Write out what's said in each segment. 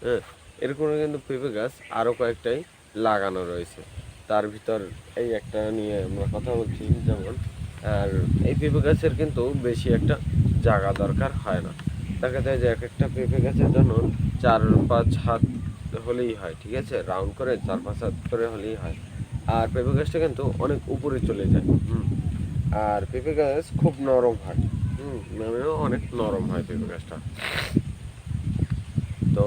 হ্যাঁ, এরকম কিন্তু পেঁপে গাছ আরও কয়েকটাই লাগানো রয়েছে। তার ভিতর এই একটা নিয়ে আমরা কথা বলছি যেমন। আর এই পেঁপে গাছের কিন্তু বেশি একটা জায়গা দরকার হয় না। দেখা যায় যে এক একটা পেঁপে গাছের জন্য 4-5 হাত হলেই হয়, ঠিক আছে, রাউন্ড করে 4-5 হাত করে হলেই হয়। আর পেঁপে গাছটা কিন্তু অনেক উপরে চলে যায়। আর পেঁপে গাছ খুব নরম হয়। মানে অনেক নরম হয় পেঁপে গাছটা। তো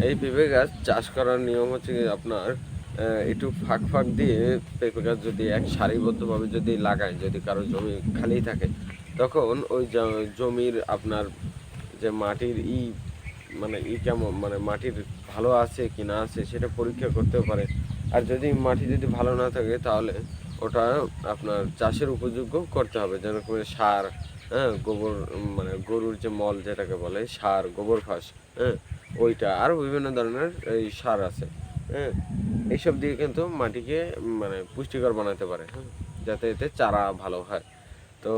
এই পেঁপে গাছ চাষ করার নিয়ম হচ্ছে কি আপনার একটু ফাঁক ফাঁক দিয়ে পেঁপে গাছ যদি এক সারিবদ্ধভাবে যদি লাগায়, যদি কারো জমি খালি থাকে, তখন ওই জমির আপনার যে মাটির মানে কেমন, মানে মাটির ভালো আছে কি না আছে সেটা পরীক্ষা করতেও পারে। আর যদি মাটি যদি ভালো না থাকে তাহলে ওটা আপনার চাষের উপযোগ্য করতে হবে, যেরকম সার, হ্যাঁ, গোবর, মানে গরুর যে মল যেটাকে বলে সার, গোবর ফাঁস, হ্যাঁ, ওইটা আরও বিভিন্ন ধরনের এই সার আছে। হ্যাঁ, এইসব দিয়ে কিন্তু মাটিকে মানে পুষ্টিকর বানাতে পারে, হ্যাঁ, যাতে এতে চারা ভালো হয়। তো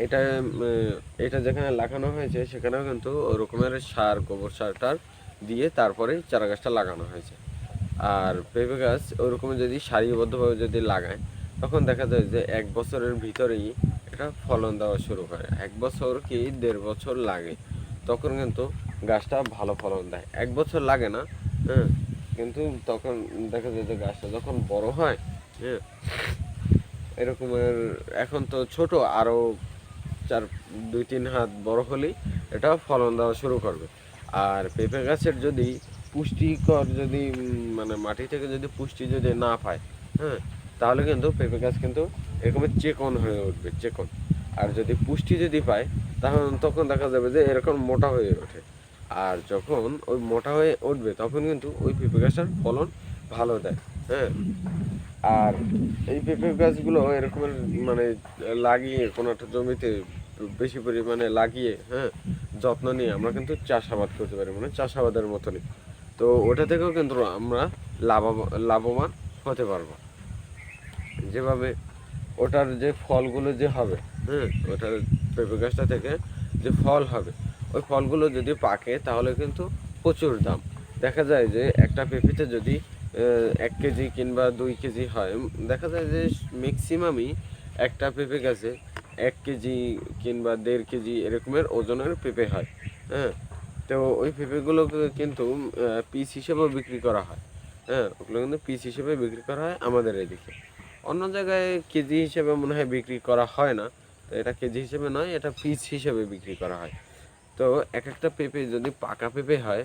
এটা এটা যেখানে লাগানো হয়েছে সেখানেও কিন্তু ওই রকমের সার, গোবর সারটার দিয়ে তারপরে চারা গাছটা লাগানো হয়েছে। আর পেঁপে গাছ ওইরকম যদি সারিবদ্ধভাবে যদি লাগায়, তখন দেখা যায় যে 1 বছরের ভিতরেই এটা ফলন দেওয়া শুরু করে। 1 বছর কি 1.5 বছর লাগে, তখন কিন্তু গাছটা ভালো ফলন দেয়। 1 বছর লাগে না, হ্যাঁ, কিন্তু তখন দেখা যায় যে গাছটা যখন বড় হয়, হ্যাঁ, এরকমের, এখন তো ছোট, আরও 2-3 হাত বড় হলেই এটা ফলন দেওয়া শুরু করবে। আর পেঁপে গাছের যদি পুষ্টিকর যদি মানে মাটি থেকে যদি পুষ্টি যদি না পায়, হ্যাঁ, তাহলে কিন্তু পেঁপে গাছ কিন্তু এরকমের চেকন হয়ে উঠবে, চেকন। আর যদি পুষ্টি যদি পায়, তখন দেখা যাবে যে এরকম মোটা হয়ে ওঠে। আর যখন ওই মোটা হয়ে উঠবে তখন কিন্তু ওই পেঁপে গাছটার ফলন ভালো দেয়। হ্যাঁ, আর এই পেঁপে গাছগুলো এরকমের মানে লাগিয়ে কোনো একটা জমিতে বেশি পরিমাণে লাগিয়ে, হ্যাঁ, যত্ন নিয়ে আমরা কিন্তু চাষাবাদ করতে পারি, মানে চাষাবাদের মতনই। তো ওটা থেকেও কিন্তু আমরা লাভবান হতে পারবো। যেভাবে ওটার যে ফলগুলো যে হবে, হ্যাঁ, ওটার পেঁপে গাছটা থেকে যে ফল হবে, ওই ফলগুলো যদি পাকে তাহলে কিন্তু প্রচুর দাম। দেখা যায় যে একটা পেঁপেতে যদি 1 কেজি কিংবা 2 কেজি হয়, দেখা যায় যে ম্যাক্সিমামই একটা পেঁপে গাছে 1 কেজি কিংবা 1.5 কেজি এরকমের ওজনের পেঁপে হয়। হ্যাঁ, তো ওই পেঁপেগুলোকে কিন্তু পিস হিসেবেও বিক্রি করা হয়। হ্যাঁ, ওগুলো কিন্তু পিস হিসেবে বিক্রি করা হয় আমাদের এদিকে। অন্য জায়গায় কেজি হিসেবে মনে হয় বিক্রি করা হয় না। তো এটা কেজি হিসেবে নয়, এটা পিস হিসেবে বিক্রি করা হয়। তো এক একটা পেঁপে যদি পাকা পেঁপে হয়,